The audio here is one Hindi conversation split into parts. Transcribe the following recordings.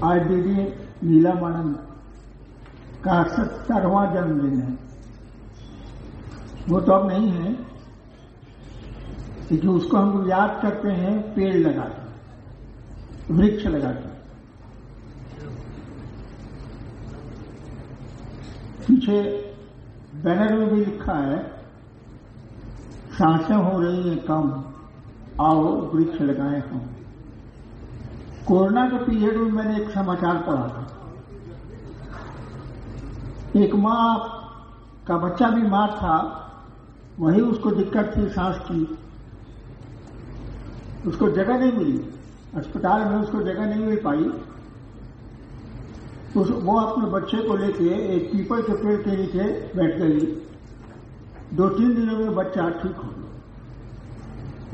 आज दीदी नीलम का 70वां जन्मदिन है। वो तो अब नहीं है, लेकिन उसको हम याद करते हैं पेड़ लगाकर, वृक्ष लगाकर। पीछे बैनर में भी लिखा है, सांसें हो रही हैं कम, आओ वृक्ष लगाए हम। कोरोना के पीरियड में मैंने एक समाचार पढ़ा था, एक माँ का बच्चा बीमार था, वही उसको दिक्कत थी सांस की, उसको जगह नहीं मिली, अस्पताल में उसको जगह नहीं मिल पाई, तो वो अपने बच्चे को लेके एक पीपल के पेड़ के नीचे बैठ गई। 2-3 दिनों में बच्चा ठीक हो गया।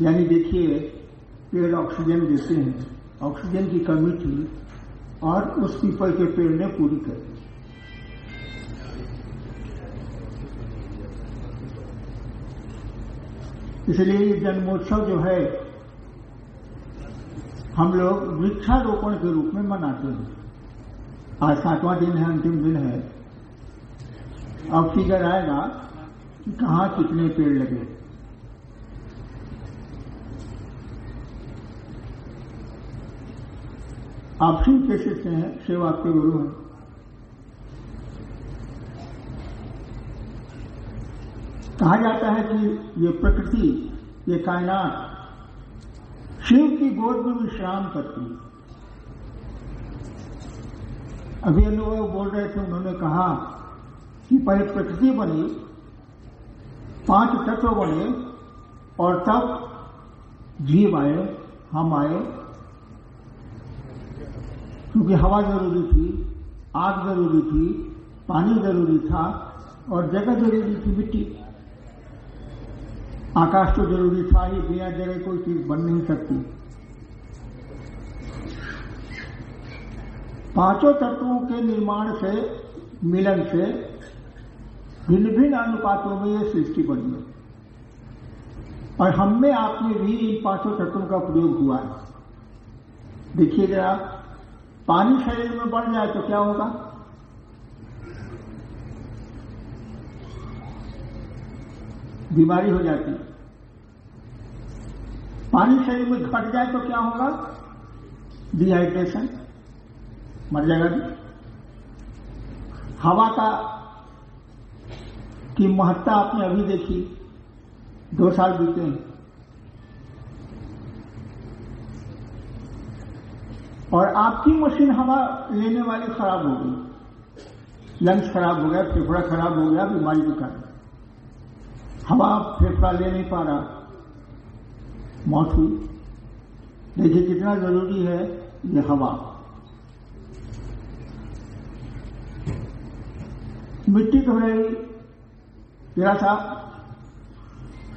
यानी देखिए, पेड़ ऑक्सीजन देते हैं, ऑक्सीजन की कमी थी और उस पीपल के पेड़ ने पूरी कर दी। इसलिए ये जन्मोत्सव जो है हम लोग वृक्षारोपण के रूप में मनाते हैं। आज 7वां दिन है, अंतिम दिन है। अब फिगर आएगा कि कहाँ कितने पेड़ लगे। आप शिव के शिष्य हैं, शिव आपके गुरु हैं। कहा जाता है कि ये प्रकृति, ये कायनात शिव की गोद में विश्राम करती है। अभी अनुभव बोल रहे थे, उन्होंने कहा कि पहले प्रकृति बनी, 5 तत्व बने और तब जीव आए, हम आए। क्योंकि हवा जरूरी थी, आग जरूरी थी, पानी जरूरी था और जगह जरूरी थी, मिट्टी। आकाश तो जरूरी था ही, बिना जगह कोई चीज बन नहीं सकती। 5 तत्वों के निर्माण से, मिलन से भिन्न भिन्न अनुपातों में यह सृष्टि बनी है और हम में आप में भी इन 5 तत्वों का प्रयोग हुआ है। देखिए जरा, पानी शरीर में बढ़ जाए तो क्या होगा? बीमारी हो जाती। पानी शरीर में घट जाए तो क्या होगा? डिहाइड्रेशन, मर जाएगा भी। हवा की महत्ता आपने अभी देखी, 2 साल बीते हैं और आपकी मशीन हवा लेने वाली खराब हो गई, लंग्स खराब हो गया, फेफड़ा खराब हो गया बीमारी के कारण। हवा फेफड़ा ले नहीं पा रहा, मौत हुई। देखिए कितना जरूरी है ये हवा। मिट्टी तो रही, जरा सा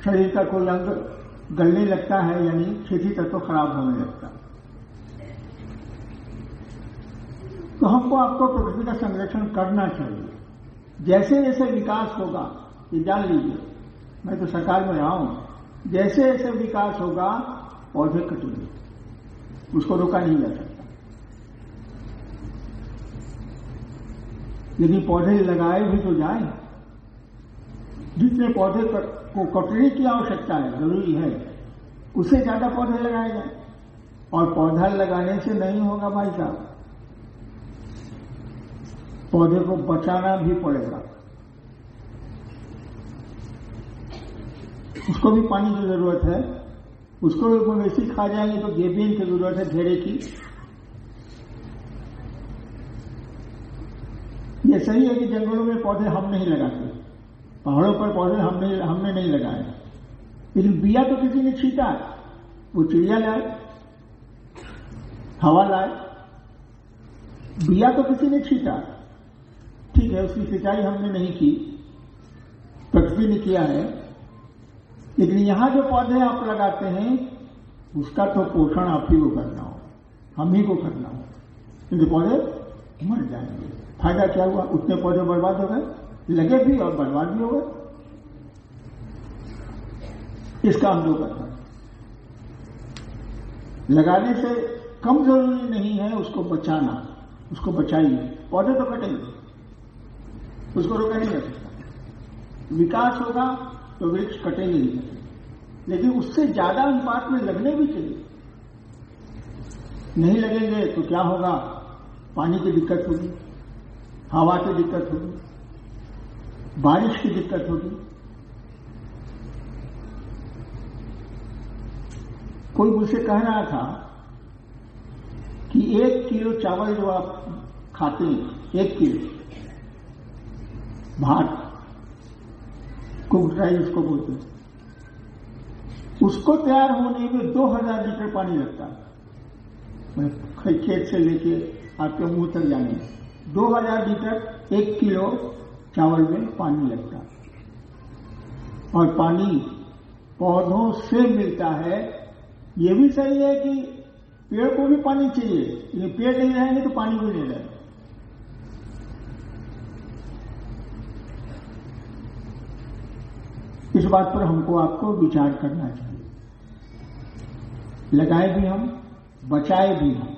शरीर का कोई अंग गलने लगता है, यानी खेती तत्व खराब होने लगता है। तो हमको आपको प्रकृति का संरक्षण करना चाहिए। जैसे जैसे विकास होगा, ये जान लीजिए, मैं तो सरकार में रहा हूं, जैसे जैसे विकास होगा पौधे कटेंगे, उसको रोका नहीं जा सकता। यदि पौधे लगाए भी तो जाए, जितने पौधे को कटने की आवश्यकता है, जरूरी है, उससे ज्यादा पौधे लगाए जाए। और पौधा लगाने से नहीं होगा भाई साहब, पौधे को बचाना भी पड़ेगा। उसको भी पानी की जरूरत है, उसको भी मवेशी खा जाएंगे तो गेबीन की जरूरत है, घेरे की। ये सही है कि जंगलों में पौधे हम नहीं लगाते, पहाड़ों पर पौधे हमने नहीं लगाए, लेकिन बिया तो किसी ने छीटा, वो चिड़िया लाए, हवा लाए, बिया तो किसी ने छीटा। ठीक है, उसकी सिंचाई हमने नहीं की, प्रकृति ने किया है, लेकिन यहां जो पौधे आप लगाते हैं उसका तो पोषण आप ही को करना हो, हम ही को करना हो, क्योंकि पौधे मर जाएंगे। फायदा क्या हुआ? उतने पौधे बर्बाद हो गए, लगे भी और बर्बाद भी हो गए। इसका हम जो करना है, लगाने से कम जरूरी नहीं है उसको बचाना, उसको बचाइए। पौधे तो कटेंगे, उसको रोका नहीं जा सकता। विकास होगा तो वृक्ष कटेंगे नहीं कटेंगे, लेकिन उससे ज्यादा अनुपात में लगने भी चाहिए। नहीं लगेंगे तो क्या होगा? पानी की दिक्कत होगी, हवा की दिक्कत होगी, बारिश की दिक्कत होगी। कोई मुझसे कह रहा था कि 1 किलो चावल जो आप खाते हैं, 1 किलो भात, कुक्ड राइस उसको बोलते हैं, उसको तैयार होने में 2000 लीटर पानी लगता है। खेत से लेके आपके मुंह तक जाने में 2000 लीटर 1 किलो चावल में पानी लगता है। और पानी पौधों से मिलता है। ये भी सही है कि पेड़ को भी पानी चाहिए, ये पेड़ नहीं रहेंगे तो पानी भी नहीं रहेगा। इस बात पर हमको आपको विचार करना चाहिए। लगाए भी हम, बचाए भी हम।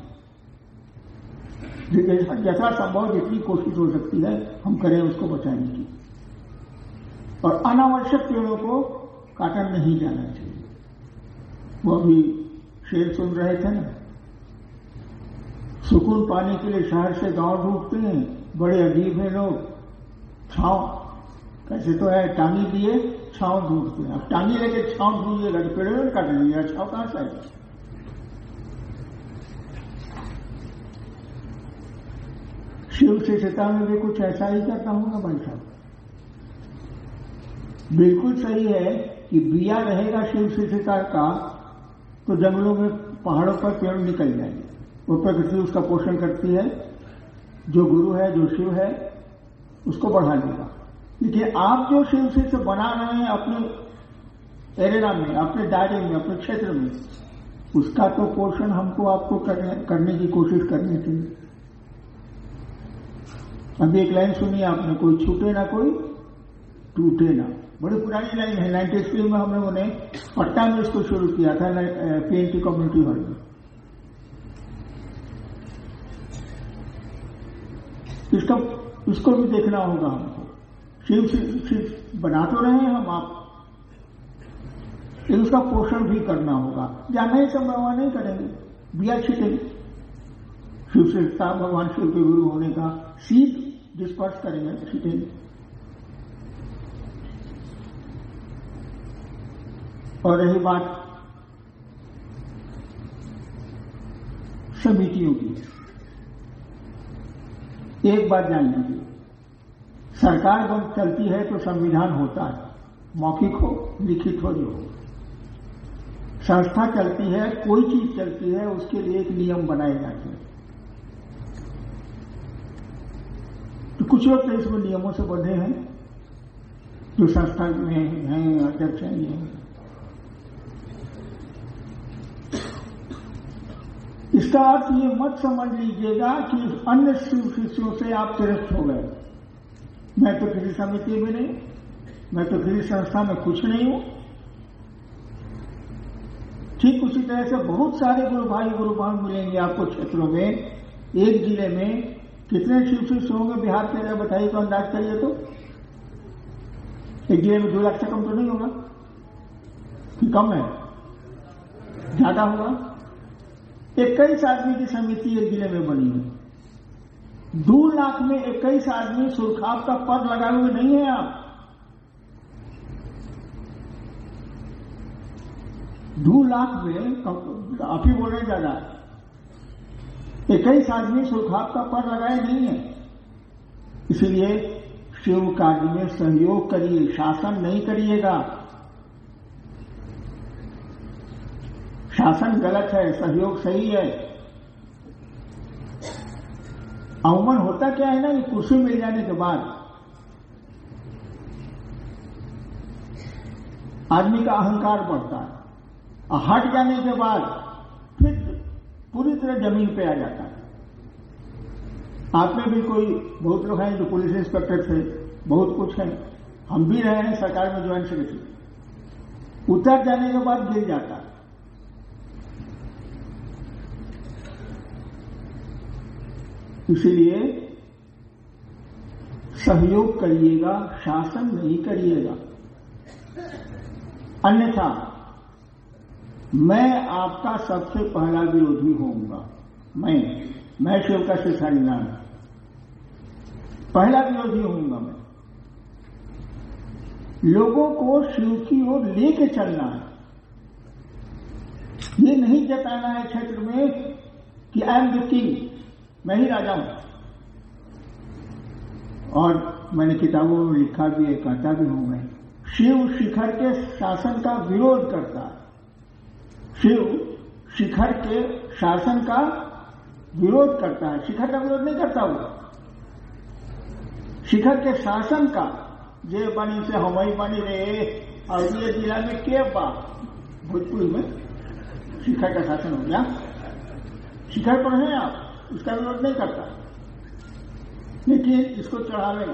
जैसा संभव जितनी कोशिश हो सकती है हम करें उसको बचाने की। और अनावश्यक पेड़ों को काटा नहीं जाना चाहिए। वो अभी शेर सुन रहे थे ना, सुकून पाने के लिए शहर से गांव ढूंढते हैं, बड़े अजीब हैं लोग। छांव कैसे तो है, टांगी दिए छांव ढूंढते हैं। अब टांगी लेके छांव ढूंढिएगा तो पेड़ में काट लीजिएगा, छांव कहां से आएगी? शिव से सीता में भी कुछ ऐसा ही करता हूं ना भाई साहब। बिल्कुल सही है कि बिया रहेगा शिव से सीता का तो जंगलों में, पहाड़ों पर पेड़ निकल जाएंगे। वो प्रकृति उसका पोषण करती है, जो गुरु है, जो शिव है, उसको बढ़ा देगा। लेकिन आप जो शिव से बना रहे हैं अपने एरिया में, अपने दायरे में, अपने क्षेत्र में, उसका तो पोषण हमको आपको करने की कोशिश करनी चाहिए। अभी एक लाइन सुनी आपने, कोई छूटे ना कोई टूटे ना। बड़ी पुरानी लाइन है, 93 में हमने उन्हें पट्टा में इसको शुरू किया था, पीएनटी कम्युनिटी हॉल में। इसको भी देखना होगा हमको। शिव बना तो रहे हैं हम आप, लेकिन उसका पोषण भी करना होगा। जाना ही संभव नहीं करेंगे, बिया छिटेंगे। शिव से भगवान शिव के गुरु होने का सीध डिस्पर्स करेंगे, छिटेंगे। और रही बात समितियों की, एक बात जान लीजिए, सरकार जब चलती है तो संविधान होता है, मौखिक हो लिखित हो जो हो। संस्था चलती है, कोई चीज चलती है, उसके लिए एक नियम बनाए जाते हैं। तो कुछ लोग तो इसमें नियमों से बंधे हैं, जो संस्था में हैं, अध्यक्ष हैं, ये हैं। इसका अर्थ ये मत समझ लीजिएगा कि अन्य शिष्यों से आप तिरस्क हो गए। मैं तो किसी समिति में नहीं, मैं तो किसी संस्था में कुछ नहीं हूं। ठीक उसी तरह से बहुत सारे गुरु भाई गुरु बहन मिलेंगे आपको क्षेत्रों में। एक जिले में कितने शिव शिष्य होंगे बिहार के अंदर बताइए तो, अंदाज करिए तो। एक जिले में 2 लाख से कम तो नहीं होगा कि कम है, ज्यादा होगा। 21 आदमी की समिति एक जिले में बनी है। 2 लाख में 21 आदमी सुरखाब का पद लगाए हुए नहीं है आप। 2 लाख में आप ही बोल रहे ज्यादा, 21 आदमी सुरखाब का पद लगाए नहीं है। इसलिए शिव कार्य में सहयोग करिए, शासन नहीं करिएगा। शासन गलत है, सहयोग सही है। अवमन होता क्या है ना, ये कुर्सी मिल जाने के बाद आदमी का अहंकार बढ़ता है, और हट जाने के बाद फिर पूरी तरह जमीन पे आ जाता है। आप में भी कोई बहुत लोग हैं जो पुलिस इंस्पेक्टर थे, बहुत कुछ है, हम भी रहे हैं सरकार में ज्वाइंट सेक्रेटरी। उतर जाने के बाद गिर जाता है। इसीलिए सहयोग करिएगा, शासन नहीं करिएगा। अन्यथा मैं आपका सबसे पहला विरोधी होऊंगा। मैं शिव का श्री हरिनाम पहला विरोधी होऊंगा। मैं लोगों को शिव की ओर लेके चलना है। ये नहीं जताना है क्षेत्र में कि आई एम द किंग, मैं ही राजा हूं। और मैंने किताबों में लिखा भी है, कहता भी हूं, मैं शिव शिखर के शासन का विरोध करता है। शिव शिखर के शासन का विरोध करता है, शिखर का विरोध नहीं करता। वो शिखर के शासन का, जे बनी से हमारी बनी रहे और ये जिला में के भोजपुरी में शिखर का शासन हो गया। शिखर पर हैं आप, इसका विरोध नहीं करता, लेकिन इसको चढ़ावेगा,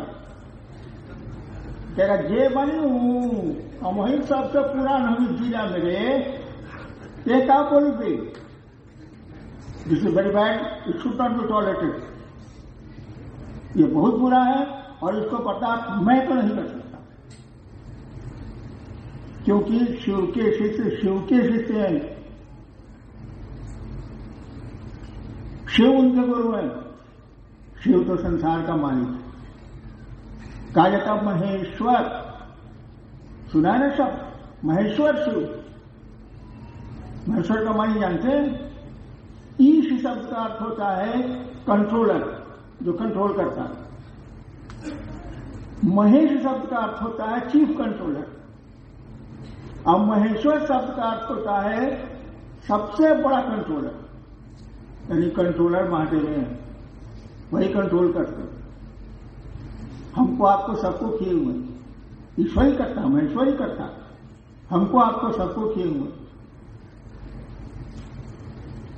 कहेगा जे बनी हूं और वही सबसे पुरान हम इस जिला में रहे, ये क्या बोल गई, this is very bad, it should not be tolerated. ये बहुत बुरा है और इसको बर्दाश्त मैं तो नहीं कर सकता, क्योंकि शिव के शिष्य हैं, शिव उनके गुरु हैं। शिव तो संसार का मालिक है। कायका महेश्वर सुना है ना शब्द, महेश्वर शिव। महेश्वर का मानी जानते हैं? ईश शब्द का अर्थ होता है कंट्रोलर, जो कंट्रोल करता है। महेश शब्द का अर्थ होता है चीफ कंट्रोलर। अब महेश्वर शब्द का अर्थ होता है सबसे बड़ा कंट्रोलर, यानी कंट्रोलर महादेव हैं, वही कंट्रोल करते। हमको आपको सबको किए हुए, ईश्वर ही करता, महेश्वर ही करता, हमको आपको सबको किए हुए।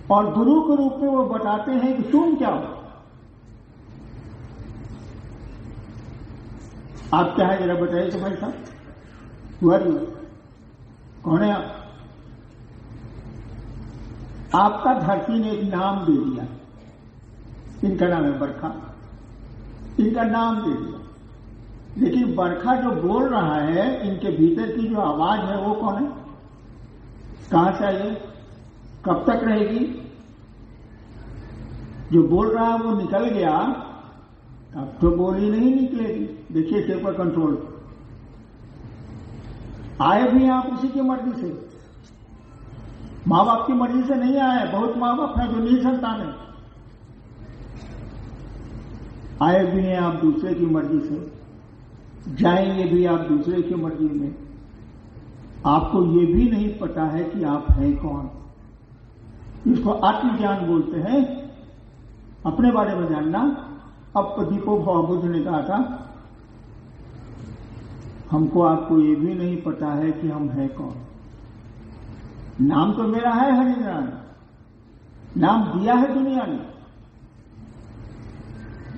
और गुरु के रूप में वो बताते हैं कि तुम क्या हो, आप क्या है जरा बताइए तुम्हारे साथ। हुआ कौन है आप? आपका धरती ने एक नाम दे दिया, इनका नाम है बरखा, इनका नाम दे दिया, लेकिन बरखा जो बोल रहा है, इनके भीतर की जो आवाज है वो कौन है, कहां से आई, कब तक रहेगी? जो बोल रहा है वो निकल गया, अब तो बोली नहीं निकलेगी। देखिए सिर पर कंट्रोल। आए भी आप उसी की मर्जी से, माँ बाप की मर्जी से नहीं आए। बहुत माँ बाप हैं जो निसंतान है, आए भी हैं आप दूसरे की मर्जी से, जाएंगे भी आप दूसरे की मर्जी में। आपको ये भी नहीं पता है कि आप हैं कौन। इसको आत्मज्ञान बोलते हैं, अपने बारे में जानना। अब दीपो भव बुद्ध ने कहा था, हमको आपको ये भी नहीं पता है कि हम हैं कौन। नाम तो मेरा है हरिनारायण, नाम दिया है दुनिया ने,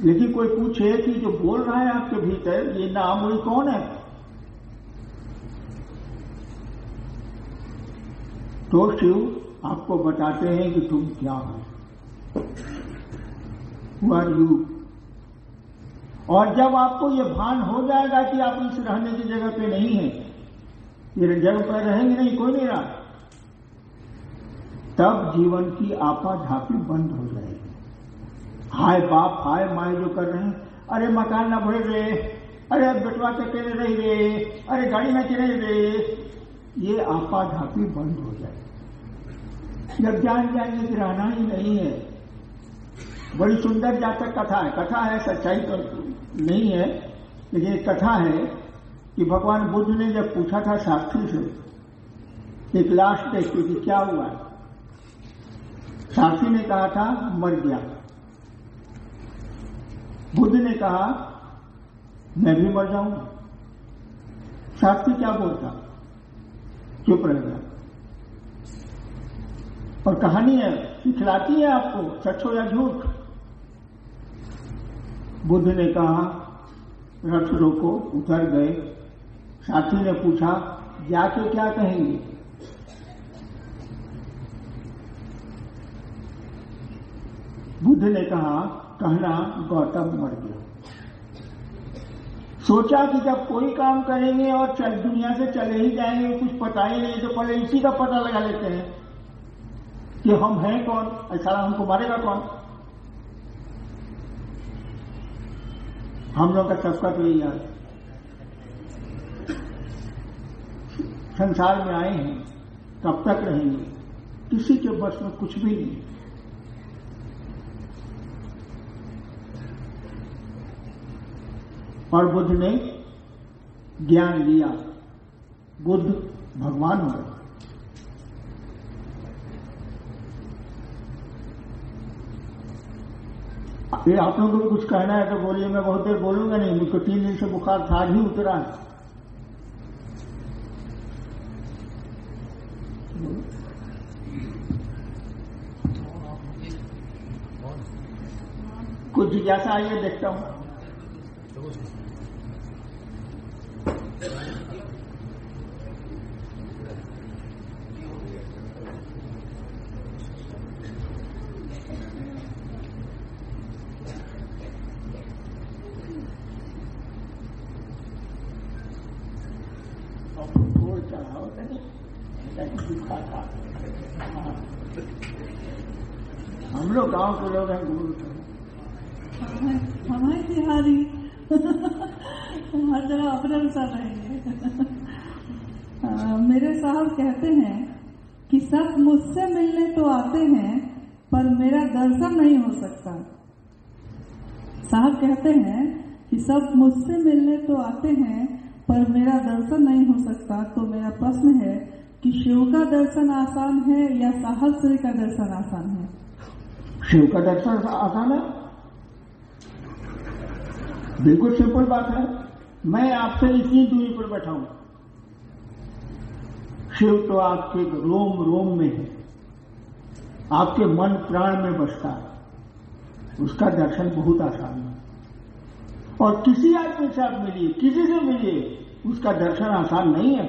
लेकिन कोई पूछे कि जो बोल रहा है आपके भीतर ये नाम वही कौन है, तो शिव आपको बताते हैं कि तुम क्या हो, Who are you? और जब आपको ये भान हो जाएगा कि आप इस रहने की जगह पे नहीं है, ये जगह पर रहेंगे नहीं, कोई नहीं रहा, तब जीवन की आपाधापी बंद हो जाएगी। हाय बाप हाय माए जो कर रहे हैं, अरे मकान ना भर रहे, अरे बेटवा चकेरे रही रहे, अरे गाड़ी ना चले रहे, ये आपाधापी बंद हो जाए। जब जान जाएंगे कि रहना ही नहीं है। बड़ी सुंदर जातक कथा है, कथा है, सच्चाई तो नहीं है, लेकिन एक कथा है कि भगवान बुद्ध ने जब पूछा था शास्त्री से एक लाश देख के कि क्या हुआ है, शास्त्री ने कहा था मर गया। बुद्ध ने कहा मैं भी मर जाऊंगा। शास्त्री क्या बोलता, चुप रह गया। और कहानी है, सिखलाती है आपको सच हो या झूठ। बुद्ध ने कहा रथ रोको, उतर गए। साथी ने पूछा जाके क्या कहेंगे? बुद्ध ने कहा कहना गौतम मर गया। सोचा कि जब कोई काम करेंगे और दुनिया से चले ही जाएंगे, कुछ पता ही नहीं, तो पहले इसी का पता लगा लेते हैं कि हम हैं कौन, ऐसा हमको मारेगा कौन। हम लोग का सबका तो यही याद, संसार में आए हैं, कब तक रहेंगे, किसी के बस में कुछ भी नहीं। और बुद्ध ने ज्ञान लिया, बुद्ध भगवान हो गए। ये आप लोगों को कुछ कहना है तो बोलिए, मैं बहुत देर बोलूंगा नहीं, मुझको 3 दिन से बुखार था ही उतरा है। कुछ जिज्ञासा आइए, देखता हूं। हम लोग गांव के लोग हैं, गुरु हमारे बिहारी हर जगह अपने अनुसार रहेंगे। मेरे साहब कहते हैं कि सब मुझसे मिलने तो आते हैं पर मेरा दर्शन नहीं हो सकता। साहब कहते हैं कि सब मुझसे मिलने तो आते हैं पर मेरा दर्शन नहीं हो सकता। तो मेरा प्रश्न है कि शिव का दर्शन आसान है या साहब श्री का दर्शन आसान है? शिव का दर्शन आसान है, बिल्कुल सिंपल बात है। मैं आपसे इतनी दूरी पर बैठा हूं, शिव तो आपके रोम रोम में है, आपके मन प्राण में बसता है, उसका दर्शन बहुत आसान है। और किसी आदमी से आप मिलिए, किसी से मिलिए, उसका दर्शन आसान नहीं है।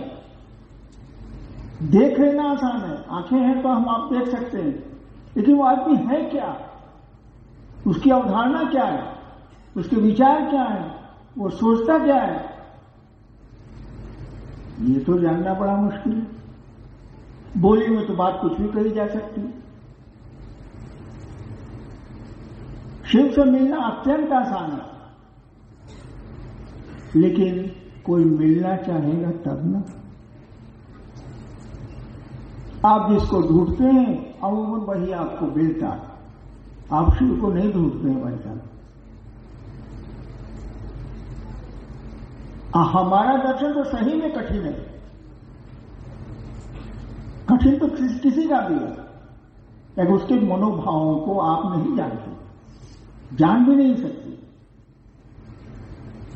देख लेना आसान है, आंखें हैं तो हम आप देख सकते हैं, लेकिन वो आदमी है क्या, उसकी अवधारणा क्या है, उसके विचार क्या है, वो सोचता क्या है, ये तो जानना बड़ा मुश्किल है। बोली में तो बात कुछ भी कही जा सकती है। शिव से मिलना अत्यंत आसान है, लेकिन कोई मिलना चाहेगा तब ना। आप जिसको ढूंढते हैं अमूमन वही आपको मिलता है, आप शिव को नहीं ढूंढते हैं भाई साहब। हमारा दर्शन तो सही में कठिन है, कठिन तो किसी का भी है, लेकिन उसके मनोभावों को आप नहीं जानते, जान भी नहीं सकते।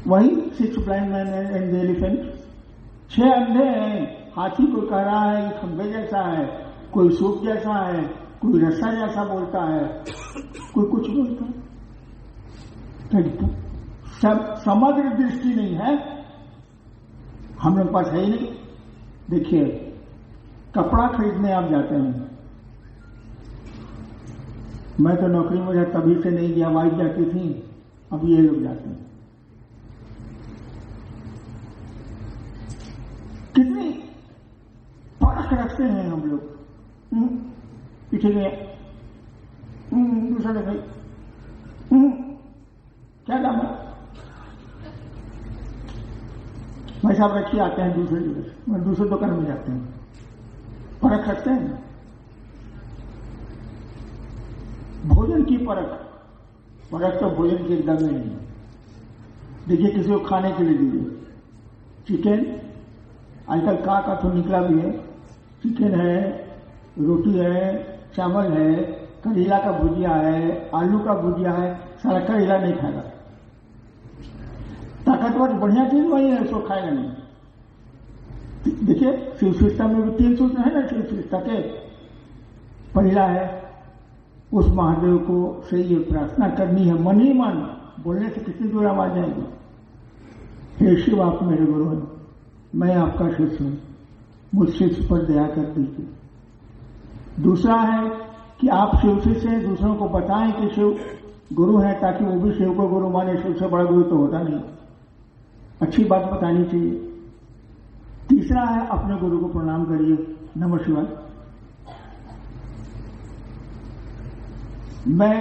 वही 6 blind man and the elephant, 6 अंधे हैं, हाथी को कह रहा है ये खंबे जैसा है, कोई सूप जैसा है, कोई रस्सा जैसा बोलता है, कोई कुछ बोलता है। सब समग्र दृष्टि नहीं है, हम लोग पास है ही नहीं। देखिए, कपड़ा खरीदने आप जाते हैं, मैं तो नौकरी में तभी से नहीं गया, वाइफ जाती थी, अब ये लोग जाते हैं। कितनी परख रखते हैं हम लोग, पीछे गए, दूसरा ने भाई क्या काम है, भाई साहब रखिए, आते हैं दूसरे जगह, मैं दूसरे दुकान में जाते हैं, परख रखते हैं। भोजन की परख तो भोजन की एकदम में नहीं है। देखिए, किसी को खाने के लिए दीजिए, चिकन आजकल का तो निकला भी है, चिकन है, रोटी है, चावल है, करेला का भुजिया है, आलू का भुजिया है, सारा करेला नहीं खाएगा। ताकतवर बढ़िया चीज वही है, उसको खाएगा नहीं। देखिए, शिव सिस्टम में भी 3 सूत्र है ना, शिव सिस्टम के। पहला है उस महादेव को से ये प्रार्थना करनी है, मन ही मन, बोलने से कितनी दूर आवाज जाएगी, हे शिव आप मेरे गुरु हैं, मैं आपका शिष्य हूं, मुझ शिष्य पर दया कर दीजिए। दूसरा है कि आप शिव शिष्य हैं, दूसरों को बताएं कि शिव गुरु है ताकि वो भी शिव को गुरु माने, शिव से बड़ा गुरु तो होता नहीं। अच्छी बात बतानी चाहिए। तीसरा है अपने गुरु को प्रणाम करिए, नमः शिवाय। मैं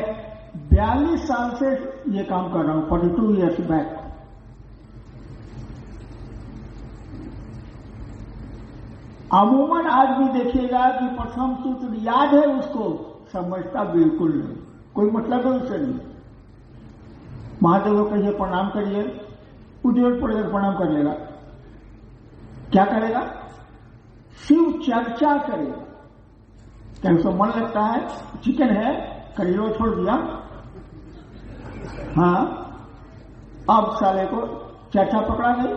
42 साल से ये काम कर रहा हूं, 42 ईयर्स बैक। अमूमन आज भी देखिएगा कि प्रथम सूत्र याद है उसको, समझता बिल्कुल नहीं, कोई मतलब है उससे नहीं। महादेव को कहिए प्रणाम करिए, उद्योग पड़ेगा प्रणाम कर लेगा। क्या करेगा? शिव चर्चा करेगा। क्या उसको मन लगता है? चिकन है, करीलो छोड़ दिया, हाँ, अब साले को चर्चा पकड़ा गई।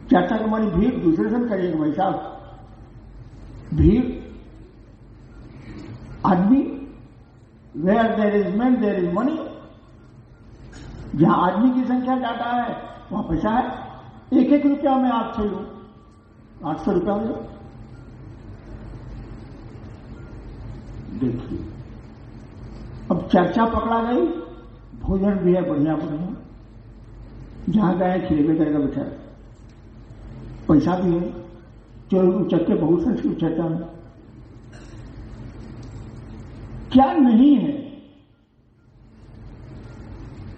चर्चा की मानी भीड़ दूसरे से करिएगा भाई साहब। भीड़ आदमी, where there is man there is money. जहां आदमी की संख्या ज्यादा है वहां पैसा है। 1-1 रुपया मैं आपसे लूं, 800 रुपया लो। देखिए, अब चर्चा पकड़ा गई, भोजन भी है बढ़िया बढ़िया, जहां गए खिलेबे करेगा बेचारा, पैसा भी है, चोर उचक्के बहुत संस्कृत चर्चा में। क्या नहीं है?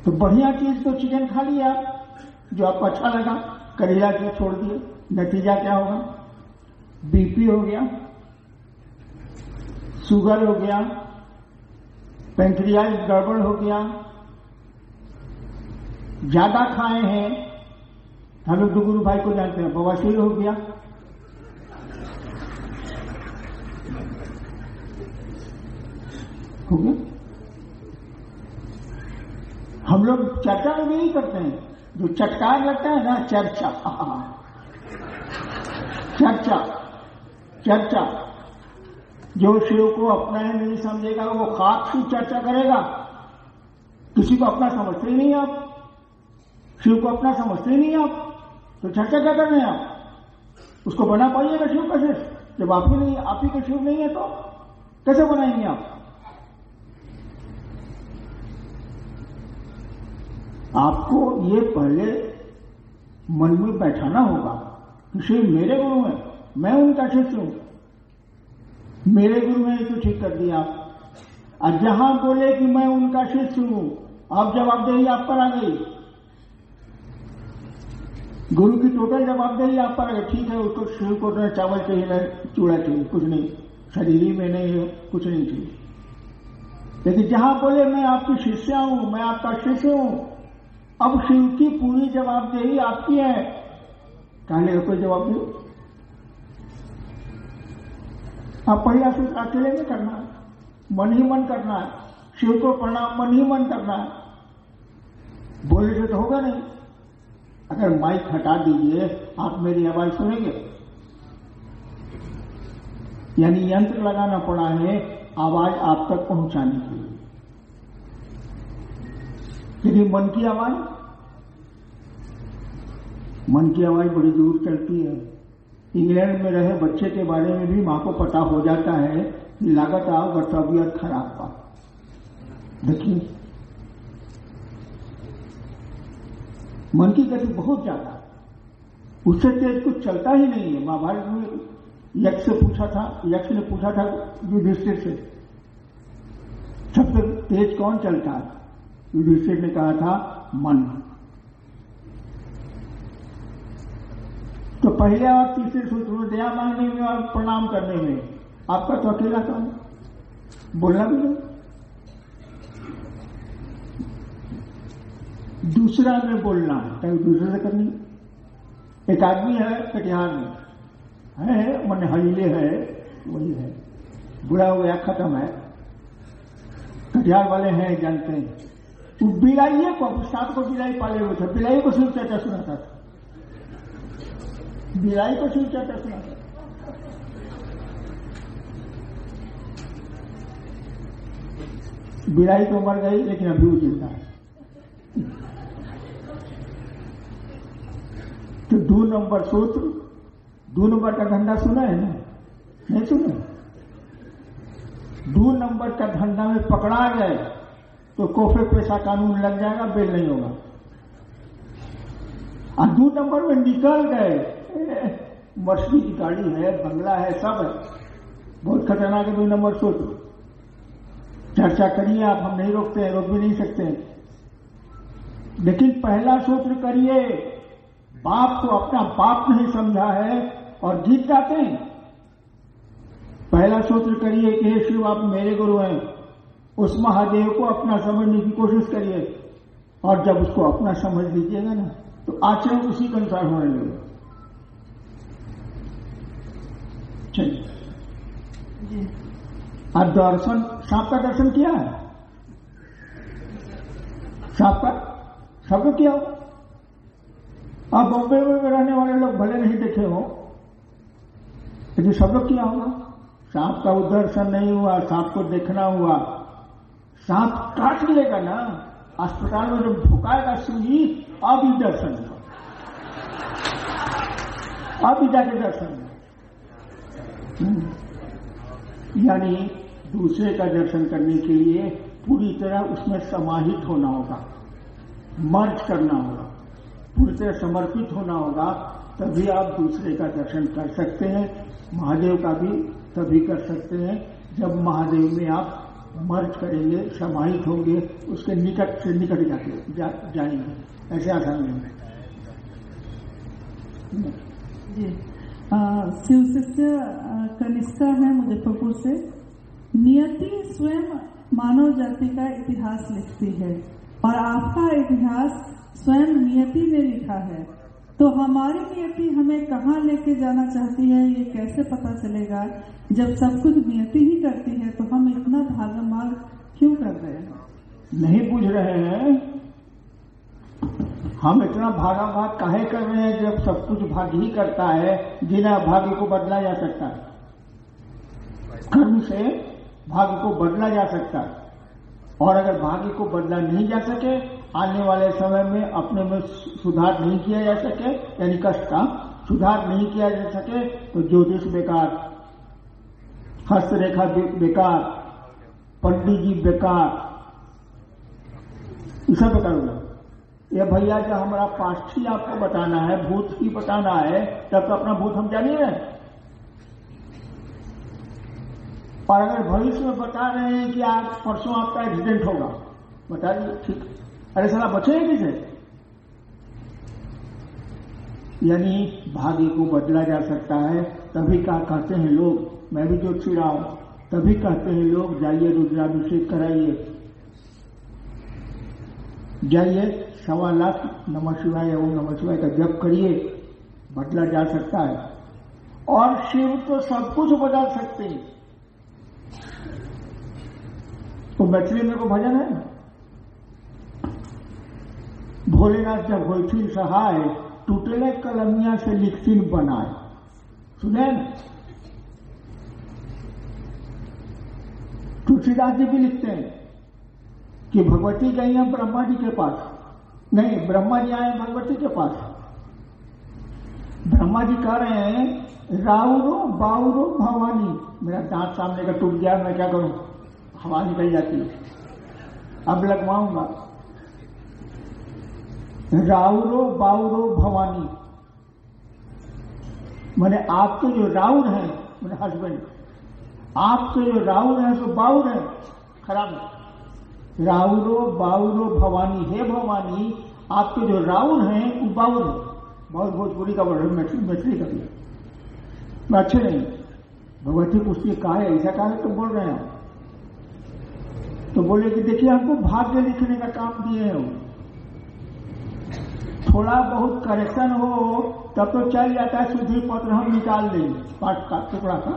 तो बढ़िया चीज तो चिकन खा लिया जो आपको अच्छा लगा, करेला के छोड़ दिए, नतीजा क्या होगा? बीपी हो गया, शुगर हो गया, पैंक्रियाज गड़बड़ हो गया। ज्यादा खाए हैं, हम लोग गुरु भाई को जानते हैं, बवासीर हो गया। हो गया। हम लोग चर्चा में नहीं करते हैं, जो चटकार लगता है ना, चर्चा, चर्चा चर्चा। जो शिव को अपना ही नहीं समझेगा वो खाक से चर्चा करेगा। किसी को अपना समझते ही नहीं आप, शिव को अपना समझते ही नहीं आप, तो चर्चा क्या कर रहे हैं आप? उसको बना पाइएगा शिव कैसे? जब आप ही नहीं, आप ही के शिव नहीं है तो कैसे बनाएंगे आप? आपको ये पहले मन में बैठाना होगा कि शिव मेरे गुरु हैं, मैं उनका शिष्य हूं। मेरे गुरु हैं तो ठीक कर दिया आप। और जहां बोले कि मैं उनका शिष्य हूं, अब जवाबदेही आप पर आ गई। गुरु की टोटल जवाबदेही आप पर आ गई। ठीक है, उसको शिव को तो चावल चाहिए ना चूड़ा चाहिए, कुछ नहीं, शरीर में नहीं है, कुछ नहीं चाहिए। लेकिन जहां बोले मैं आपकी शिष्या हूं, मैं आपका शिष्य हूं, अब शिव की पूरी जवाबदेही आपकी है। कहने का कोई जवाब नहीं। आप पहला सूत्र अकेले में करना है, मन ही मन करना है। शिव को प्रणाम मन ही मन करना है। बोलने से तो होगा नहीं। अगर माइक हटा दीजिए, आप मेरी आवाज सुनेंगे? यानी यंत्र लगाना पड़ा है आवाज आप तक पहुंचाने के लिए। लेकिन मन की आवाज बड़ी दूर चलती है। इंग्लैंड में रहे बच्चे के बारे में भी मां को पता हो जाता है कि लागत आओ तबीयत खराब पा। देखिए, मन की गति बहुत ज्यादा, उससे तेज कुछ चलता ही नहीं है। महाभारत में यक्ष ने पूछा था युधिष्ठिर से, सबसे तेज कौन चलता है? युधिष्ठिर ने कहा था मन। तो पहले और तीसरे सूत्र में दया मांगने में और प्रणाम करने में आपका तो अकेला काम, बोलना भी नहीं। दूसरा में बोलना है, कहीं दूसरे से करनी। एक आदमी है कटिहार में, है मन हलीले है, वही है, बुरा हो गया, खत्म है। कटिहार वाले हैं, जानते हैं। वो बिलाइए को, सात को बिलाई पाले हुए थे, बिलाई को सिर्फ चर्चा सुनाता था, बिलाई को सिर्फ चर्चा सुनाता था। बिलाई तो मर गई, लेकिन अभी वो जिंदा है। तो 2 नंबर सूत्र, 2 नंबर का धंधा सुना है ना? नहीं सुना? 2 नंबर का धंधा में पकड़ा गए तो कोफे पैसा कानून लग जाएगा, बेल नहीं होगा। और 2 नंबर में निकल गए, मर्सिडीज की गाड़ी है, बंगला है, सब है, बहुत खतरनाक है 2 नंबर सोच। चर्चा करिए आप, हम नहीं रोकते हैं, रोक भी नहीं सकते हैं, लेकिन पहला सूत्र करिए, बाप को अपना बाप नहीं समझा है और जीत जाते हैं। पहला सूत्र करिए कि हे शिव आप मेरे गुरु हैं, उस महादेव को अपना समझने की कोशिश करिए, और जब उसको अपना समझ लीजिएगा ना तो आचरण उसी के अनुसार होने लगेगा। चलिए, और दर्शन, सांप का दर्शन किया है? सांप का सब किया हो? अब बॉम्बे में रहने वाले लोग भले नहीं देखे हो, लेकिन सब लोग किया होगा। सांप का दर्शन नहीं हुआ, सांप को देखना हुआ। सांप काट लेगा ना, अस्पताल में जब भुकाएगा सुई, अभी दर्शन हुआ, अभी जाके दर्शन हुआ। यानी दूसरे का दर्शन करने के लिए पूरी तरह उसमें समाहित होना होगा, मर्ज करना होगा, पूरी तरह समर्पित होना होगा, तभी आप दूसरे का दर्शन कर सकते हैं। महादेव का भी तभी कर सकते हैं जब महादेव में आप मर्ज करेंगे, समाहित होंगे, उसके निकट से निकट जाएंगे। ऐसे आसान नहीं है। जी, शिव शिष्य कनिष्ठा है मुजफ्फरपुर से। नियति स्वयं मानव जाति का इतिहास लिखती है और आपका इतिहास स्वयं नियति ने लिखा है, तो हमारी नियति हमें कहाँ लेके जाना चाहती है ये कैसे पता चलेगा? जब सब कुछ नियति ही करती है तो हम इतना भागमाग क्यों कर रहे हैं? नहीं पूछ रहे हैं हम इतना भागाभाग काहे कर रहे हैं जब सब कुछ भाग्य ही करता है, बिना भाग्य को बदला जा सकता है। कर्म से भाग्य को बदला जा सकता है, और अगर भाग्य को बदला नहीं जा सके, आने वाले समय में अपने में सुधार नहीं किया जा सके, यानी कष्ट का सुधार नहीं किया जा सके, तो ज्योतिष बेकार, हस्तरेखा बेकार, पंडित जी बेकार, सब बेकार होगा। ये भैया जो हमारा पास्ट ही आपको बताना है, भूत ही बताना है, तब तो अपना भूत हम जानिए रहे। और अगर भविष्य में बता रहे हैं कि आज परसों आपका एक्सीडेंट होगा, बता दीजिए, ठीक, अरे साला बचे किसे? यानी भाग्य को बदला जा सकता है। तभी कहते हैं लोग, मैं भी जो चिड़ा हूं, तभी कहते हैं लोग जाइए रुद्राभिषेक कराइए, जाइए 1.25 लाख नमः शिवाय ओम नमः शिवाय का जप करिए, बदला जा सकता है। और शिव तो सब कुछ बदल सकते हैं। तो मैथिली में को भजन है ना, भोलेनाथ जब होती सहाय, टूटले कलमिया से लिखती बनाए, सुने ना? तुलसीदास जी भी लिखते हैं कि भगवती गई है ब्रह्मा जी के पास, नहीं ब्रह्मा जी आए भगवती के पास। ब्रह्मा जी कह रहे हैं राउरो बाउरो भवानी, मेरा दांत सामने का टूट गया, मैं क्या करूं, हवा निकल जाती है, अब लगवाऊंगा। राउरो बाउरो भवानी, मैंने आपके जो राउर हैं, मेरे हस्बैंड, आपके जो राउर हैं सो बाउर है, खराब है। राउरो बाउरो भवानी, हे भवानी आपके जो राउर हैं वो बाउर है। बहुत भोजपुरी का वर्ड, मैथिली का भी मैं अच्छे नहीं, भगवती पूछती कहा है, ऐसा कहा है तो बोल रहे हैं। तो बोले कि देखिए हमको भाग्य लिखने का काम दिए हैं, थोड़ा बहुत करेक्शन हो तब तो चल जाता है, शुद्धि पत्र हम निकाल देंगे पाठ का टुकड़ा का,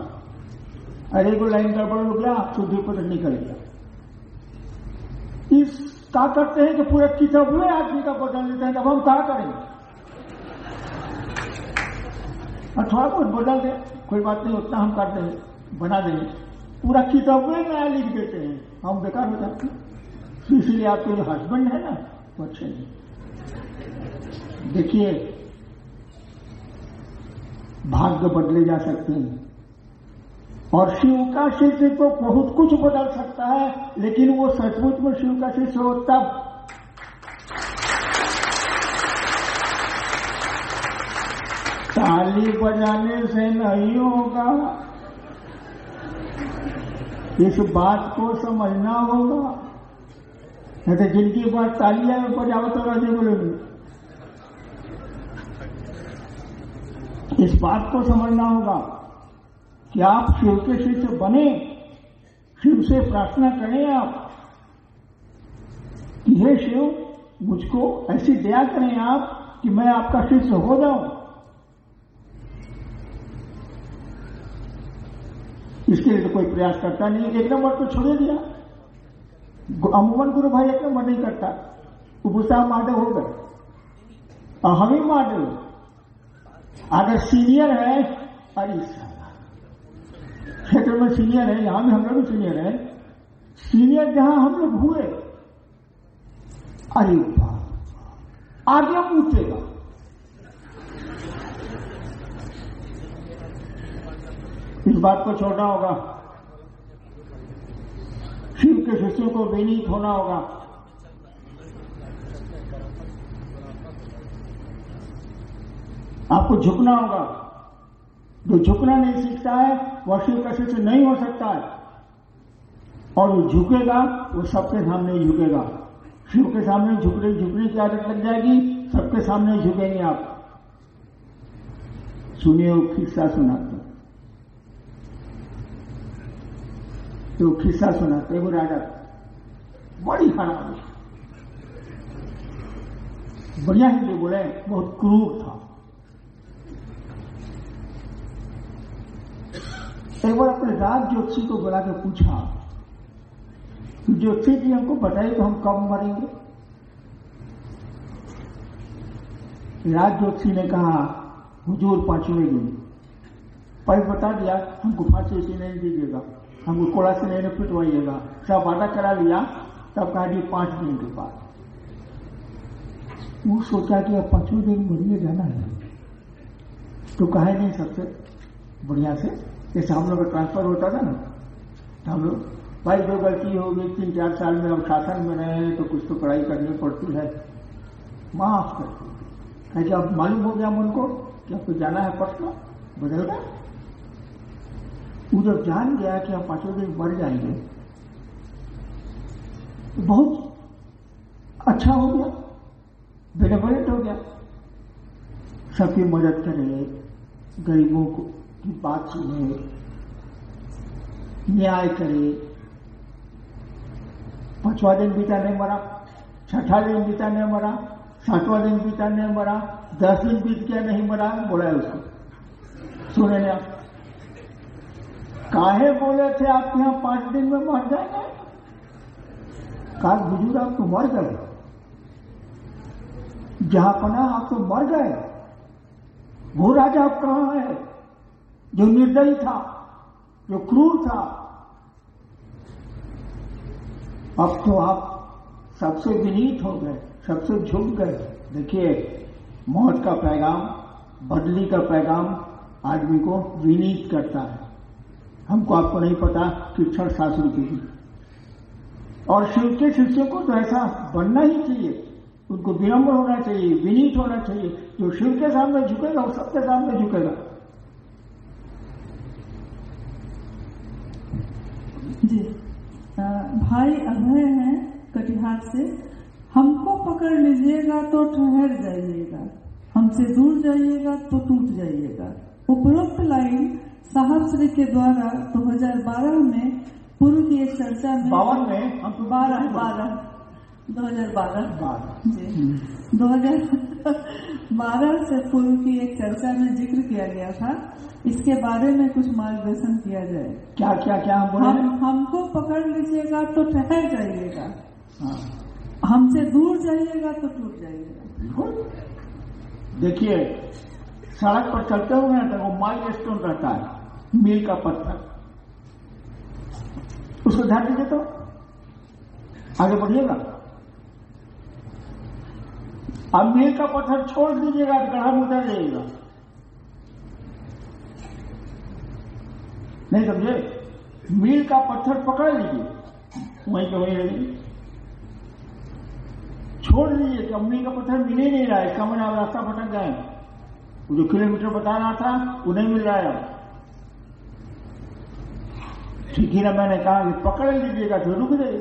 अरे को लाइन गड़बड़ हो गया, शुद्धि पत्र निकल गया। इस क्या करते हैं कि पूरे किताब में आदमी का बदल देते हैं, तब हम क्या करेंगे? और थोड़ा बहुत बदल दे, कोई बात नहीं, उतना हम कर देंगे, बना देंगे, पूरा किताब में नया लिख देते हैं, हम बेकार हो जाते हैं। इसलिए आपके जो हस्बैंड है ना वो अच्छे नहीं। देखिए भाग्य बदले जा सकते हैं, और शिव का शिष्य तो बहुत कुछ बदल सकता है, लेकिन वो सचमुच में शिव का शिष्य हो तब। ताली बजाने से नहीं होगा, इस बात को समझना होगा। नहीं तो जिनकी बात तालियां में बजाओ तो राजी बोलेंगे। इस बात को समझना होगा कि आप शिव के शिष्य बने, शिव से प्रार्थना करें आप कि हे शिव, मुझको ऐसी दया करें आप कि मैं आपका शिष्य हो जाऊं। इसके लिए तो कोई प्रयास करता नहीं। एक नंबर तो छोड़ दिया, अमूमन गुरु भाई एक नंबर नहीं करता, उपसाह महादेव हो गए और हम ही महादेव। अगर सीनियर है, अरे क्षेत्र में सीनियर है, यहां भी हम लोग भी सीनियर है, सीनियर जहां हम लोग हुए, अरे आगे पूछेगा। इस बात को छोड़ना होगा, शिव के शिष्यों को विनीत होना होगा। आपको झुकना होगा। जो झुकना नहीं सीखता है वह शिव का शिष्य नहीं हो सकता है, और वो झुकेगा वो सबके सामने ही झुकेगा। शिव के सामने झुकने की आदत लग जाएगी, सबके सामने झुकेंगे आप। सुनिए वो किस्सा सुनाते, तो किस्सा सुनाते वो राजा बड़ी खराब, बढ़िया हिंदी बोले, बहुत क्रूर था। एक बार अपने राज ज्योतिषी को बुला के पूछा, ज्योतिषी जी हमको बताइए तो हम कब मरेंगे। राज ज्योतिषी ने कहा, हुजूर 5वें दिन। पहले बता दिया हमको फांसी से नहीं दीजिएगा, हमको कोड़ा से नहीं पिटवाइएगा, सब वादा करा लिया। तब कहा जी 5 दिन के बाद। वो सोचा कि अब 5वें दिन मरिए जाना है, तो कहे नहीं सबसे बढ़िया से, जैसे हम लोग का ट्रांसफर होता था ना, हम लोग भाई जो गलती हो गई 3-4 साल में, अब शासन में रहे तो कुछ तो पढ़ाई करनी पड़ती है, माफ कर दीजिए। कि अब मालूम हो गया मन को कि आपको जाना है पटना, बदल गया। वो जब जान गया कि आप 5वें दिन मर जाएंगे तो बहुत अच्छा हो गया, बेनिफिट हो गया। सबकी मदद करे, गरीबों को की बात सुने, न्याय करे। 5वां दिन बीता नहीं मरा, 6ठा दिन बीता नहीं मरा, 7वां दिन बीता नहीं मरा, 10 दिन बीत गया नहीं मरा, बोला है उसको। सुने आप काहे बोले थे आप यहां 5 दिन में मर जाएंगे? कहा बुजुर्ग आप तो मर गए, जहां पना आप तो मर गए। वो राजा आप कहां है जो निर्दयी था, जो क्रूर था? अब तो आप सबसे विनीत हो गए, सबसे झुक गए। देखिए, मौत का पैगाम, बदली का पैगाम आदमी को विनीत करता है। हमको आपको नहीं पता कि क्षण शास्त्र की थी, और शिव के शिष्यों को तो ऐसा बनना ही चाहिए। उनको विनम्र होना चाहिए, विनीत होना चाहिए। जो शिव के सामने झुकेगा वो सबके सामने झुकेगा। जी, भाई अभय हैं कटिहार से। हमको पकड़ लीजिएगा तो ठहर जाइएगा, हमसे दूर जाइएगा तो टूट जाइएगा। उपरोक्त लाइन साहब श्री के द्वारा 2012 में पूर्व की एक चर्चा में 52 में हम 2012 से पूर्व की एक चर्चा में जिक्र किया गया था। इसके बारे में कुछ मार्गदर्शन किया जाए। क्या क्या क्या हमको पकड़ लीजिएगा तो ठहर जाइएगा, हमसे दूर जाइएगा तो टूट जाइएगा। देखिए, सड़क पर चलते हुए तो वो माइल स्टोन रहता है, मील का पत्थर, उसको ध्यान दीजिए तो आगे बढ़िएगा। अब मील का पत्थर छोड़ दीजिएगा तो गड्ढा में उतर जाइएगा। नहीं समझे? मील का पत्थर पकड़ लीजिए, वहीं के वहीं रहेगी, छोड़ दीजिए कि मील का पत्थर मिल ही नहीं रहा है, इसका मैंने आप रास्ता भटक गए, वो जो किलोमीटर बता रहा था वो नहीं मिल रहा है। ठीक ही ना, मैंने कहा कि पकड़ लीजिएगा तो रुक जाइए,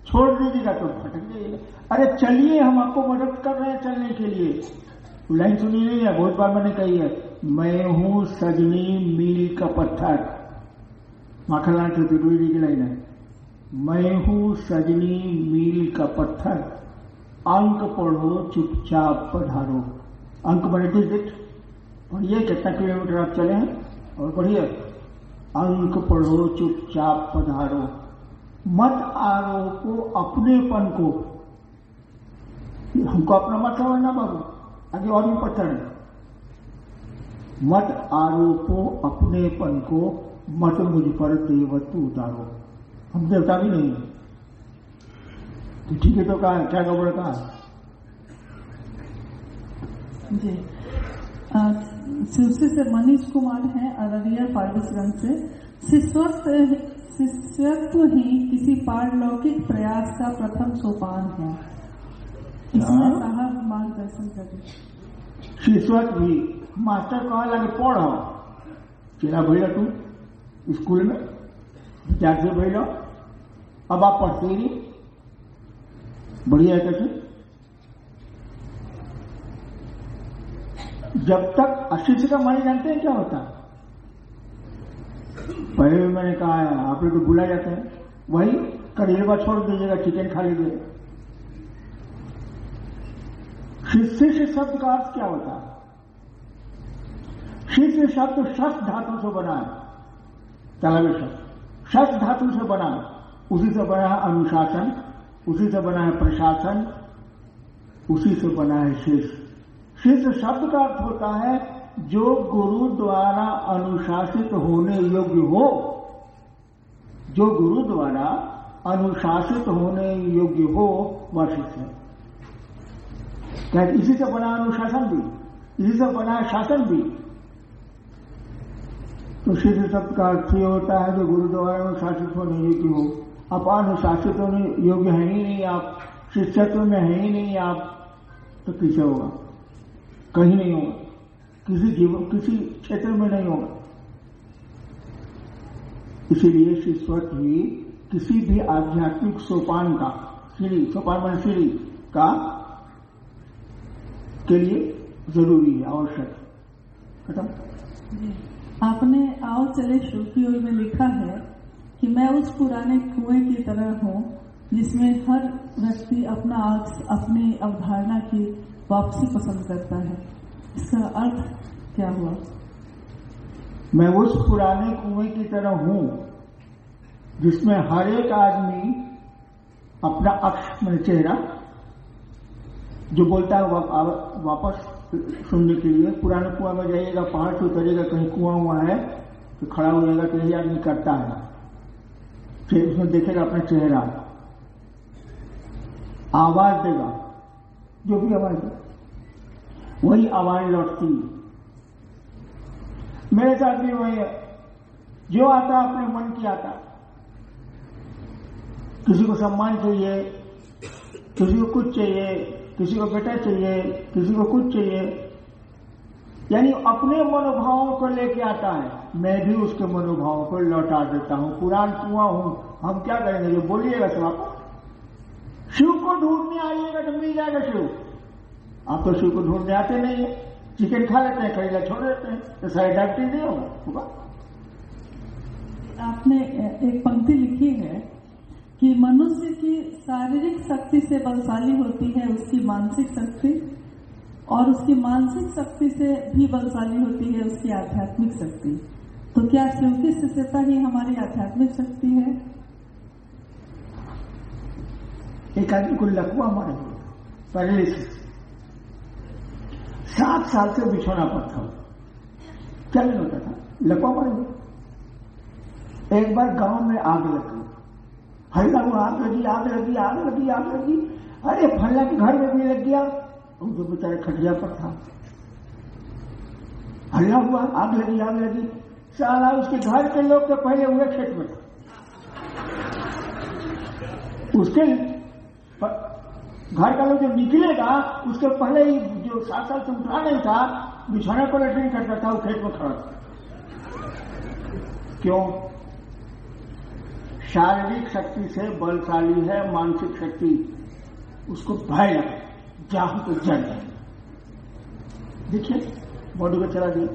छोड़ दीजिएगा तो भटक जाइएगा। अरे चलिए, हम आपको मदद कर रहे हैं चलने के लिए। लाइन सुनी नहीं है, बहुत बार मैंने कही है, मैं हूं सजनी मील का पत्थर। माखनलाल चतुर्वेदी जी की लाइन है, मैं हूं सजनी मील का पत्थर, अंक पढ़ो चुपचाप पधारो। अंक बने डिजिट पढ़िए, कितना किलोमीटर आप चले हैं, और पढ़िए, अंक पढ़ो चुपचाप पधारो, मत आरोपो अपनेपन को। हमको अपना मत समझना बाबू, आगे और भी पत्थर है। मत आरोपो अपनेपन को, मत मुझ पर देवत्व उतारो। हम देवता भी नहीं है, तो ठीक है, तो कहा क्या गड़बड़ कहा जी। शिवसी से मनीष कुमार है, अररिया फारबिसगंज से। शिष्यत्व ही किसी पारलौकिक प्रयास का प्रथम सोपान है, इसमें साहब मार्गदर्शन करें। शिष्यत्व भी मास्टर कहा लगे पढ़ो, चला भैया तू स्कूल में विद्यार्थी भैया, अब आप पढ़ते ही बढ़िया है। कैसे? जब तक अशिष्य का मानी जानते हैं क्या होता है? पहले भी मैंने कहा है, आप लोग तो भूला जाते हैं, वही करेलवा छोड़ दीजिएगा, चिकन खा लीजिएगा। शिष्य शब्द का अर्थ क्या होता है? शिष्य शब्द शस धातु से बना है, तलवे शब्द शस धातु से बना है, उसी से बना है अनुशासन, उसी से बना है प्रशासन, उसी से बना है शिष्य। शिष्य शब्द का अर्थ होता है जो गुरु द्वारा अनुशासित होने योग्य हो, जो गुरु द्वारा अनुशासित होने योग्य हो वह शिष्य है। क्या इसी से बना अनुशासन भी, इसी से बना शासन भी। तो शिष्य शब्द का अर्थ ये होता है जो गुरु द्वारा अनुशासित होने योग्य हो। आप अनुशासित होने योग्य है ही नहीं, आप शिष्यत्व में है ही नहीं आप, तो किसे होगा? कहीं नहीं होगा, किसी जीवन किसी क्षेत्र में नहीं होगा। इसीलिए शिष्यत्व ही किसी भी आध्यात्मिक सोपान का, सीढ़ी, सोपान मान सीढ़ी का के लिए जरूरी है, आवश्यक। खत्म। आपने आओ चले शुरू की ओर में लिखा है कि मैं उस पुराने कुएं की तरह हूं जिसमें हर व्यक्ति अपनी अवधारणा की वापसी पसंद करता है। इसका अर्थ क्या हुआ? मैं उस पुराने कुएं की तरह हूं जिसमें हर एक आदमी अपना अक्ष में चेहरा जो बोलता है वापस सुनने के लिए। पुराने कुआं में जाइएगा, पहाड़ से उतरिएगा, कहीं कुआं हुआ है तो खड़ा हो जाएगा, तो यही आदमी करता है, फिर उसमें देखेगा अपना चेहरा, आवाज देगा, जो भी आवाज दे वही आवाज लौटती है। मेरे साथ भी वही है, जो आता अपने मन की आता। किसी को सम्मान चाहिए, किसी को कुछ चाहिए, किसी को बेटा चाहिए, किसी को कुछ चाहिए, यानी अपने मनोभावों को लेके आता है। मैं भी उसके मनोभावों को लौटा देता हूं। पुरान कुआं हूं, हम क्या करेंगे? जो बोलिएगा सब आपको। शिव को ढूंढने आइएगा तो मिल जाएगा शिव। आप तो शिव को ढूंढने आते नहीं है, चिकन खा लेते हैं, करेला छोड़ देते हैं, तो सारी डायबिटीज नहीं होगा। आपने एक पंक्ति लिखी है कि मनुष्य की शारीरिक शक्ति से बलशाली होती है उसकी मानसिक शक्ति, और उसकी मानसिक शक्ति से भी बलशाली होती है उसकी आध्यात्मिक शक्ति। तो क्या शिव की शिष्यता ही हमारी आध्यात्मिक शक्ति है? एक आदमी को लकवा मारे, पैरालिसिस, 7 साल से बिछौना पर था, क्या नहीं होता था, लकवा मारे। एक बार गांव में आग लग गई, हल्ला हुआ, आग लगी, आग लगी, आग लगी, आग लगी। अरे फल्ला के घर में भी लग गया, जो बेचारे खटिया पर था। हल्ला हुआ, आग लगी, आग लगी। साला उसके घर के लोग तो पहले हुए खेत में, उसके घर का लोग जो निकलेगा उसके पहले ही जो 7 साल से उठा नहीं था, बिछौना को लैट्रिन करता था, वो खेत में खड़ा था। क्यों? शारीरिक शक्ति से बलशाली है, मानसिक शक्ति उसको भय लगा, जाहू तो जड़ जाए। देखिए बॉडी को चला दिया,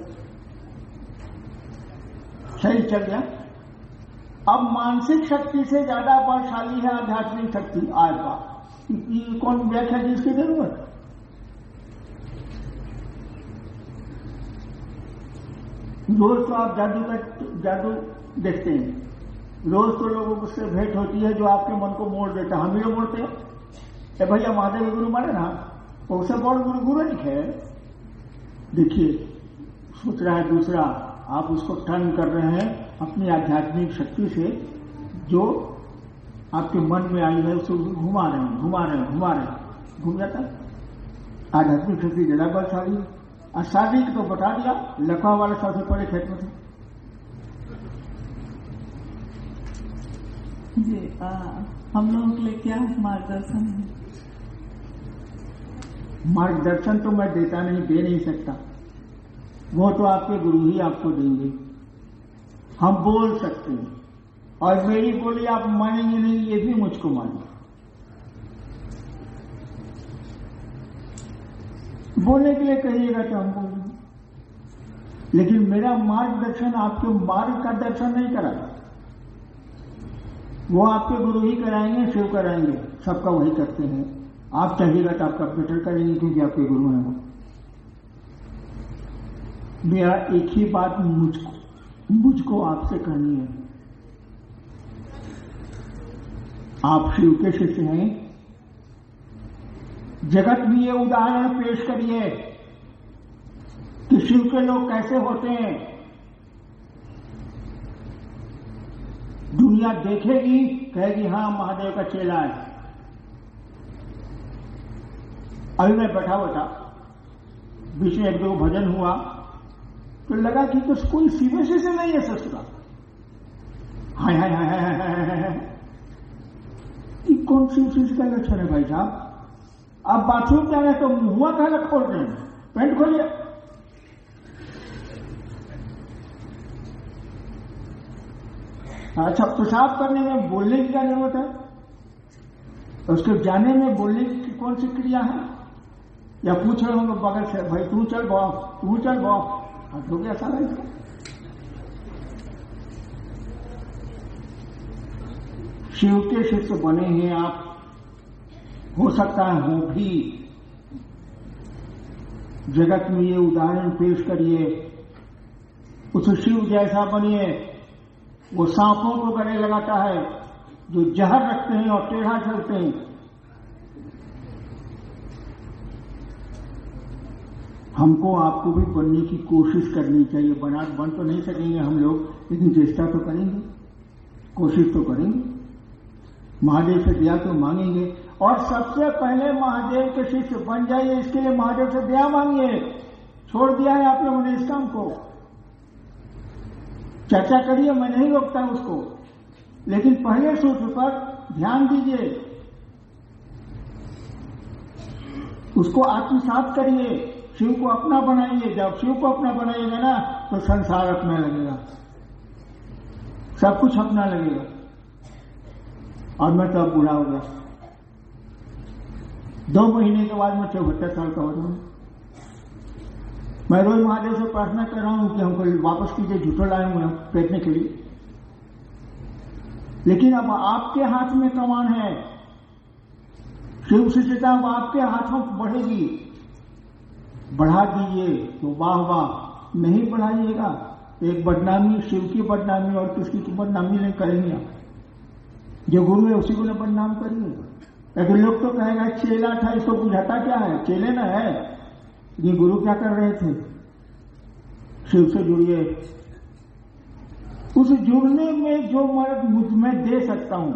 शरीर चल गया। अब मानसिक शक्ति से ज्यादा बलशाली है आध्यात्मिक शक्ति। आज बात कौन व्याख्या की इसकी जरूरत? रोज तो आप जादू देखते हैं, रोज तो लोगों से भेंट होती है जो आपके मन को मोड़ देता है। हम ही लोग मोड़ते हैं, भैया महादेव गुरु माने ना, उससे बड़ गुरु नहीं है। देखिए सोच रहा है दूसरा, आप उसको टर्न कर रहे हैं अपनी आध्यात्मिक शक्ति से, जो आपके मन में आई है उसको घुमा रहे हैं, घूम जाता है। आध्यात्मिक शक्ति ज्यादा बलशाली है। और शारीरिक तो बता दिया, लखवा वाले सबसे पहले खेत में थे। जी हम लोगों के लिए क्या मार्गदर्शन है? मार्गदर्शन तो मैं दे नहीं सकता, वो तो आपके गुरु ही आपको देंगे। हम बोल सकते हैं, और मेरी बोली आप मानेंगे नहीं, ये भी मुझको मानिए। बोलने के लिए कहिएगा तो हम बोलेंगे, लेकिन मेरा मार्गदर्शन आपके मार्ग का दर्शन नहीं कराएगा, वो आपके गुरु ही कराएंगे, शिव कराएंगे, सबका वही करते हैं। आप चाहिएगा तो आपका बेटर करेंगे क्योंकि आपके गुरु हैं वो। मेरा एक ही बात मुझको आपसे करनी है, आप शिव के शिष्य हैं, जगत में ये उदाहरण पेश करिए कि शिव के लोग कैसे होते हैं। दुनिया देखेगी, कहेगी हाँ महादेव का चेला है। अभी मैं बैठा बीच में 1-2 भजन हुआ तो लगा कि तो कोई सीधे से नहीं है ससुरा। हाय हाय हाय हाय हाय हाय, ये कौन सी चीज का लक्षण है भाई साहब? आप बाथरूम जा रहे तो मुंह का खोल रहे हैं, पेंट खोलिए। अच्छा, पेशाब करने में बोलने की क्या जरूरत है? उसके जाने में बोलने की कौन सी क्रिया है? या पूछ रहे होंगे बगल से, भाई तू चल बॉस, हो गया सारा इसका। शिव के शिष्य बने हैं आप, हो सकता है हो भी। जगत में ये उदाहरण पेश करिए, उस शिव जैसा बनिए। वो सांपों को गले लगाता है जो जहर रखते हैं और टेढ़ा चलते हैं। हमको आपको भी बनने की कोशिश करनी चाहिए। बन तो नहीं सकेंगे हम लोग, लेकिन चेष्टा तो करेंगे, कोशिश तो करेंगे। महादेव से दया तो मांगेंगे, और सबसे पहले महादेव के शिष्य बन जाइए। इसके लिए महादेव से दया मांगिए। छोड़ दिया है आप लोगों ने इस काम को। चर्चा करिए, मैं नहीं रोकता उसको, लेकिन पहले सूत्र पर ध्यान दीजिए, उसको आत्मसात करिए, शिव को अपना बनाइए। जब शिव को अपना बनाइएगा ना तो संसार अपना लगेगा, सब कुछ अपना लगेगा। और मैं तो अब बूढ़ा हो गया, 2 महीने के बाद मैं 74 साल का हो रहा हूं। मैं रोज महादेव से प्रार्थना कर रहा हूं कि हमको वापस कीजिए, झूठो लाए हुए फेंकने के लिए। लेकिन अब आपके हाथ में कमान है, शिव शिष्यता अब आपके हाथों बढ़ेगी। बढ़ा दीजिए तो वाह वाह, नहीं बढ़ाइएगा एक बदनामी, शिव की बदनामी और किसी की बदनामी नहीं करेंगे आप। जो गुरु है उसी को न बदनाम करिए। लेकिन लोग तो कहेगा चेला था, इसको बुझाता क्या है, चेले न है। ये गुरु क्या कर रहे थे? शिव से जुड़िए। उस जुड़ने में जो मदद मुझ में दे सकता हूं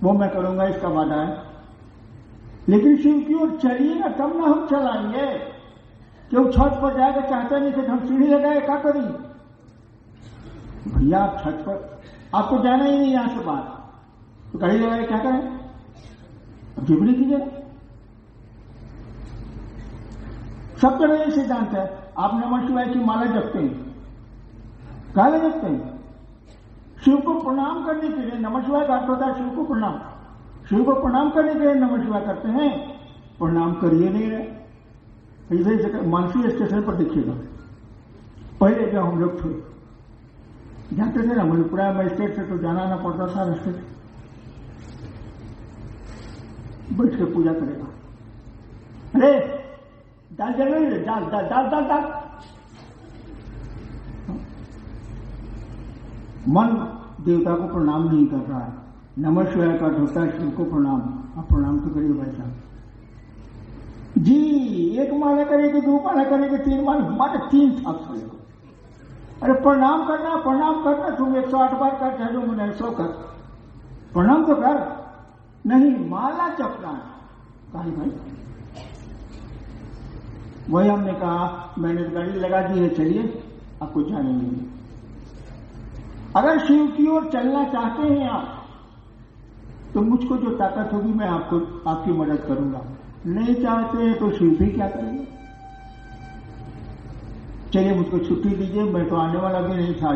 वो मैं करूंगा, इसका वादा है। लेकिन शिव की ओर चलिए ना, तब ना हम चलाएंगे। क्यों छत पर जाएगा चाहते नहीं कि हम सीढ़ी लगाए, क्या करी? भैया आप छत पर, आपको जाना ही नहीं यहां से बाहर, तो गाड़ी लगाए क्या करें? जिबड़ी कीजिए। सब तरह ये सिद्धांत है। आप नमः शिवाय की माला जपते हैं, काले जपते हैं? शिव को प्रणाम करने के लिए नमः शिवाय का अर्थ होता है शिव को प्रणाम। शिव को प्रणाम करने के लिए नमः शिवाय करते हैं, प्रणाम करिए नहीं रहे। ऐसे मानसी स्टेशन पर देखिएगा, पहले जब हम लोग थे जाते थे ना मणिपुरा मजिस्ट्रेट से, तो जाना आना पड़ता था रास्ते से, बैठ के पूजा करेगा। अरे दाल जल रही है, दाल दाल दाल दाल दाल। मन देवता को प्रणाम नहीं कर रहा है। नमः शिवाय का होता है शिव को प्रणाम। आप प्रणाम तो करिए भाई साहब जी। एक माला करेगी, दो माला करेगी, तीन माला, माने 3 थाप चलेगा। अरे प्रणाम करना तुम 108 बार कर, चाहे जो मैंने 100 कर, प्रणाम तो कर। नहीं, माला जपना है। कहा भाई वही हमने कहा, मैंने गाड़ी लगा दी है, चलिए आपको जाने नहीं। अगर शिव की ओर चलना चाहते हैं आप, तो मुझको जो ताकत होगी मैं आपको आपकी मदद करूंगा। नहीं चाहते हैं तो शिव भी क्या करेंगे? चलिए मुझको छुट्टी दीजिए, मैं तो आने वाला भी नहीं था।